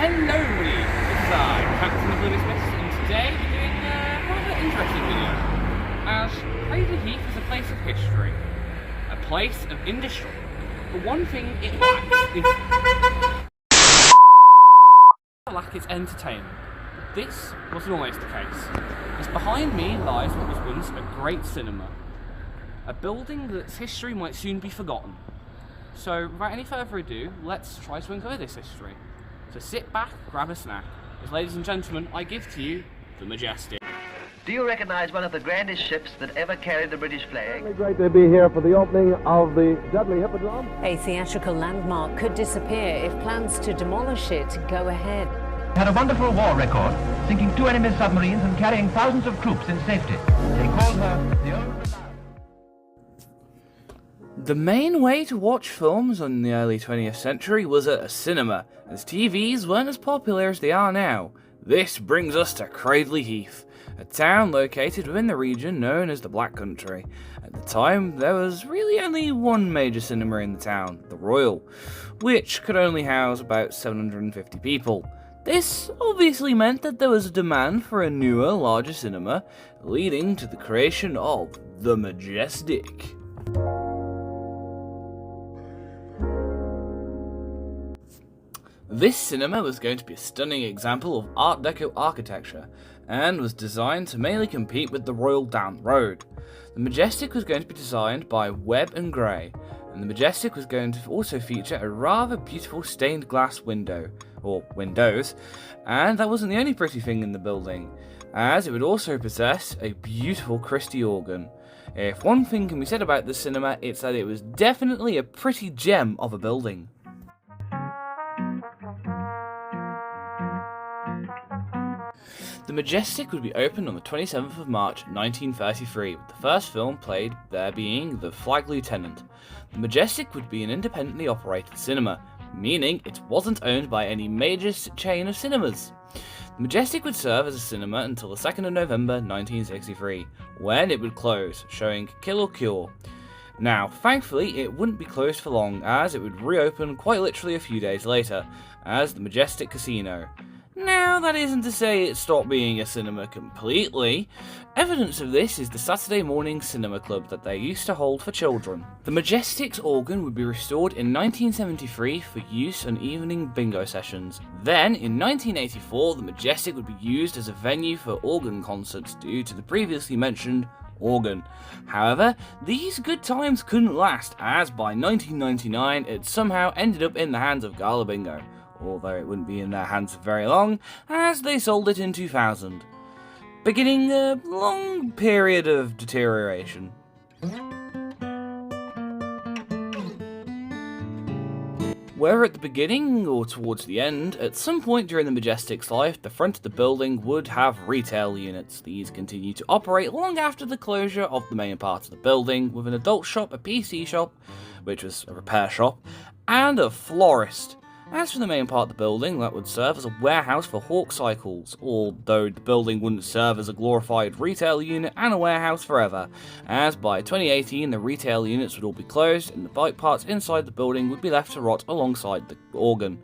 Hello everybody, this is Captain of Louis Smith, and today we're doing a rather interesting video. As Cradley Heath is a place of history, a place of industry, but one thing it lacks is entertainment. This wasn't always the case, as behind me lies what was once a great cinema, a building that's history might soon be forgotten. So without any further ado, let's try to uncover this history. So sit back, grab a snack, as ladies and gentlemen, I give to you the Majestic. Do you recognize one of the grandest ships that ever carried the British flag? It's great to be here for the opening of the Dudley Hippodrome. A theatrical landmark could disappear if plans to demolish it go ahead. Had a wonderful war record, sinking 2 enemy submarines and carrying thousands of troops in safety. They called her the Old Reliable. The main way to watch films in the early 20th century was at a cinema, as TVs weren't as popular as they are now. This brings us to Cradley Heath, a town located within the region known as the Black Country. At the time, there was really only one major cinema in the town, the Royal, which could only house about 750 people. This obviously meant that there was a demand for a newer, larger cinema, leading to the creation of the Majestic. This cinema was going to be a stunning example of Art Deco architecture, and was designed to mainly compete with the Royal down the road. The Majestic was going to be designed by Webb and Gray, and the Majestic was going to also feature a rather beautiful stained glass window, or windows, and that wasn't the only pretty thing in the building, as it would also possess a beautiful Christie organ. If one thing can be said about this cinema, it's that it was definitely a pretty gem of a building. The Majestic would be opened on the 27th of March 1933, with the first film played there being The Flag Lieutenant. The Majestic would be an independently operated cinema, meaning it wasn't owned by any major chain of cinemas. The Majestic would serve as a cinema until the 2nd of November 1963, when it would close, showing Kill or Cure. Now, thankfully, it wouldn't be closed for long, as it would reopen quite literally a few days later, as the Majestic Casino. Now, that isn't to say it stopped being a cinema completely. Evidence of this is the Saturday morning cinema club that they used to hold for children. The Majestic's organ would be restored in 1973 for use on evening bingo sessions. Then, in 1984, the Majestic would be used as a venue for organ concerts due to the previously mentioned organ. However, these good times couldn't last, as by 1999 it somehow ended up in the hands of Gala Bingo. Although it wouldn't be in their hands for very long, as they sold it in 2000, beginning a long period of deterioration. Whether at the beginning or towards the end, at some point during the Majestic's life, the front of the building would have retail units. These continued to operate long after the closure of the main part of the building, with an adult shop, a PC shop, which was a repair shop, and a florist. As for the main part of the building, that would serve as a warehouse for Hawk cycles, although the building wouldn't serve as a glorified retail unit and a warehouse forever, as by 2018 the retail units would all be closed and the bike parts inside the building would be left to rot alongside the organ,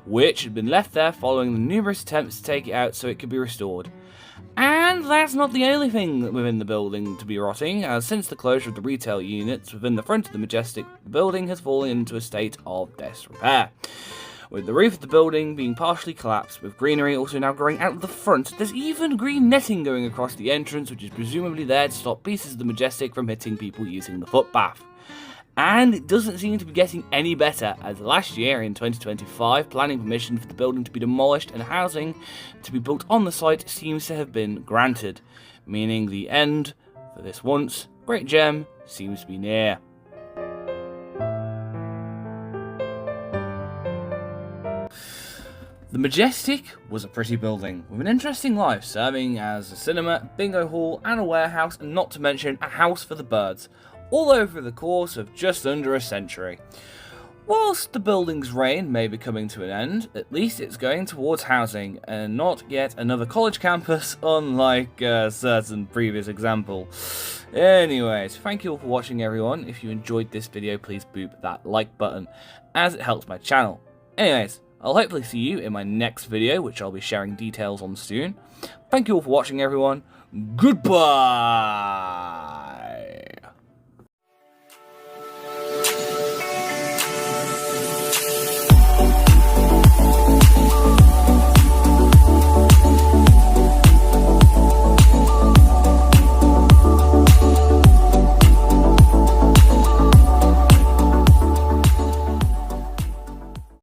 which had been left there following the numerous attempts to take it out so it could be restored. And that's not the only thing within the building to be rotting, as since the closure of the retail units within the front of the Majestic, the building has fallen into a state of disrepair, with the roof of the building being partially collapsed, with greenery also now growing out of the front. There's even green netting going across the entrance, which is presumably there to stop pieces of the Majestic from hitting people using the footpath. And it doesn't seem to be getting any better, as last year in 2025, planning permission for the building to be demolished and housing to be built on the site seems to have been granted, meaning the end for this once great gem seems to be near. The Majestic was a pretty building, with an interesting life, serving as a cinema, bingo hall, and a warehouse, and not to mention a house for the birds, all over the course of just under a century. Whilst the building's reign may be coming to an end, at least it's going towards housing, and not yet another college campus, unlike a certain previous example. Anyways, thank you all for watching, everyone. If you enjoyed this video, please boop that like button, as it helps my channel. Anyways, I'll hopefully see you in my next video, which I'll be sharing details on soon. Thank you all for watching, everyone. Goodbye!